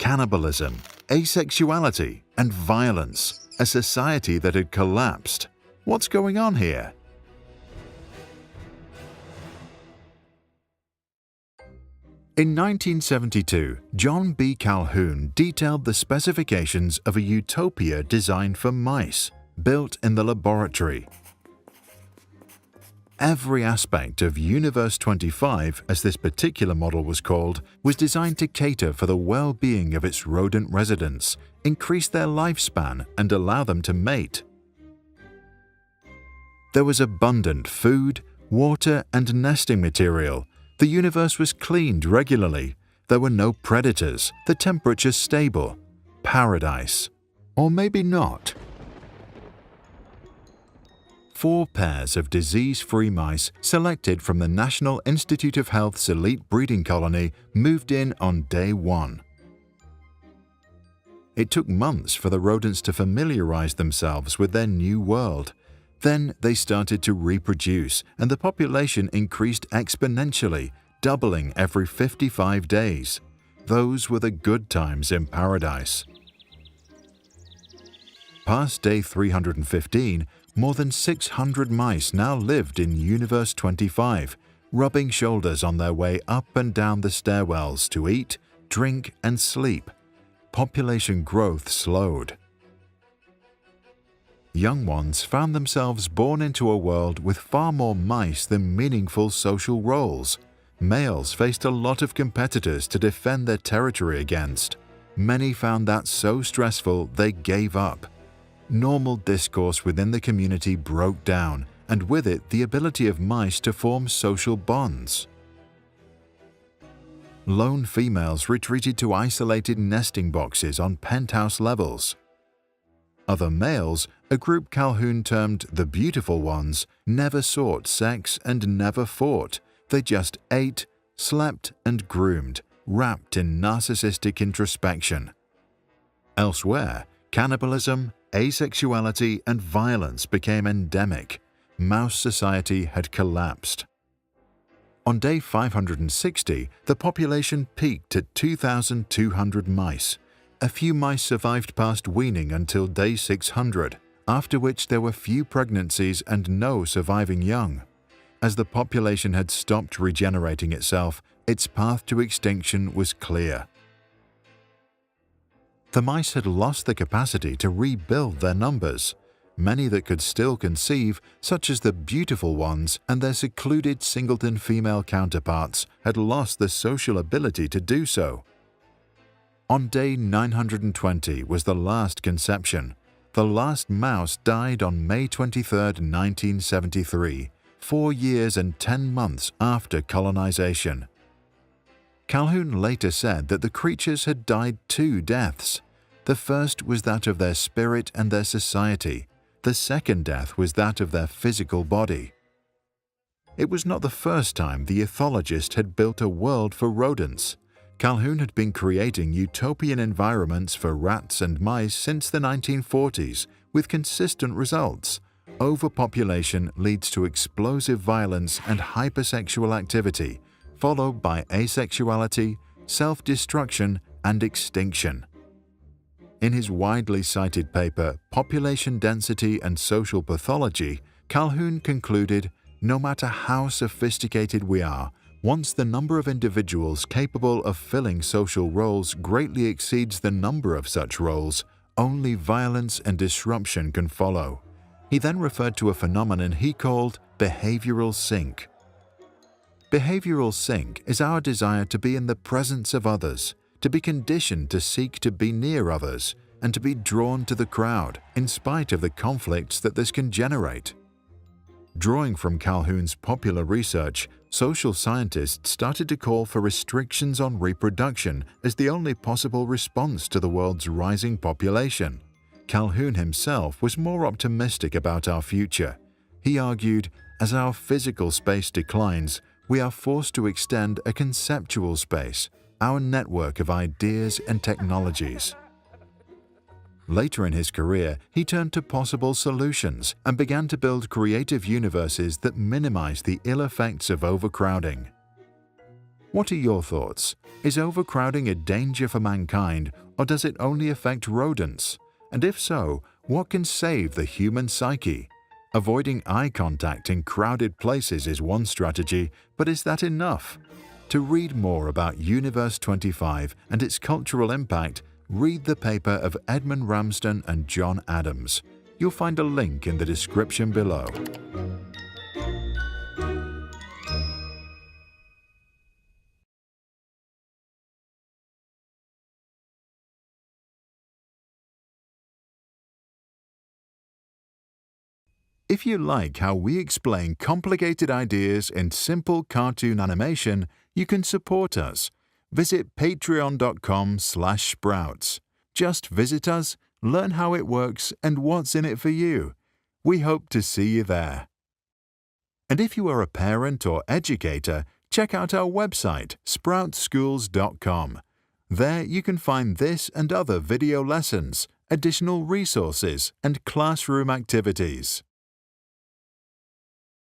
cannibalism, asexuality, and violence, a society that had collapsed. What's going on here? In 1972, John B. Calhoun detailed the specifications of a utopia designed for mice, built in the laboratory. Every aspect of Universe 25, as this particular model was called, was designed to cater for the well-being of its rodent residents, increase their lifespan, and allow them to mate. There was abundant food, water, and nesting material. The universe was cleaned regularly. There were no predators. The temperature stable. Paradise. Or maybe not. 4 pairs of disease-free mice selected from the National Institute of Health's elite breeding colony moved in on day 1. It took months for the rodents to familiarize themselves with their new world. Then they started to reproduce, and the population increased exponentially, doubling every 55 days. Those were the good times in paradise. Past day 315, more than 600 mice now lived in Universe 25, rubbing shoulders on their way up and down the stairwells to eat, drink, and sleep. Population growth slowed. Young ones found themselves born into a world with far more mice than meaningful social roles. Males faced a lot of competitors to defend their territory against. Many found that so stressful they gave up. Normal discourse within the community broke down, and with it the ability of mice to form social bonds. Lone females retreated to isolated nesting boxes on penthouse levels. Other males, a group Calhoun termed the beautiful ones, never sought sex and never fought. They just ate, slept, and groomed, wrapped in narcissistic introspection. Elsewhere, cannibalism, asexuality, and violence became endemic. Mouse society had collapsed. On day 560, the population peaked at 2,200 mice. A few mice survived past weaning until day 600, after which there were few pregnancies and no surviving young. As the population had stopped regenerating itself, its path to extinction was clear. The mice had lost the capacity to rebuild their numbers. Many that could still conceive, such as the beautiful ones and their secluded singleton female counterparts, had lost the social ability to do so. On day 920 was the last conception. The last mouse died on May 23, 1973, 4 years and 10 months after colonization. Calhoun later said that the creatures had died 2 deaths. The first was that of their spirit and their society. The second death was that of their physical body. It was not the first time the ethologist had built a world for rodents. Calhoun had been creating utopian environments for rats and mice since the 1940s, with consistent results. Overpopulation leads to explosive violence and hypersexual activity, followed by asexuality, self-destruction, and extinction. In his widely cited paper, Population Density and Social Pathology, Calhoun concluded, "No matter how sophisticated we are, once the number of individuals capable of filling social roles greatly exceeds the number of such roles, only violence and disruption can follow." He then referred to a phenomenon he called behavioral sync. Behavioral sync is our desire to be in the presence of others, to be conditioned to seek to be near others, and to be drawn to the crowd, in spite of the conflicts that this can generate. Drawing from Calhoun's popular research, social scientists started to call for restrictions on reproduction as the only possible response to the world's rising population. Calhoun himself was more optimistic about our future. He argued, as our physical space declines, we are forced to extend a conceptual space, our network of ideas and technologies. Later in his career, he turned to possible solutions and began to build creative universes that minimize the ill effects of overcrowding. What are your thoughts? Is overcrowding a danger for mankind, or does it only affect rodents? And if so, what can save the human psyche? Avoiding eye contact in crowded places is one strategy, but is that enough? To read more about Universe 25 and its cultural impact, read the paper of Edmund Ramsden and John Adams. You'll find a link in the description below. If you like how we explain complicated ideas in simple cartoon animation, you can support us. Visit patreon.com/sprouts. Just visit us, learn how it works and what's in it for you. We hope to see you there. And if you are a parent or educator, check out our website, sproutschools.com. There you can find this and other video lessons, additional resources, and classroom activities.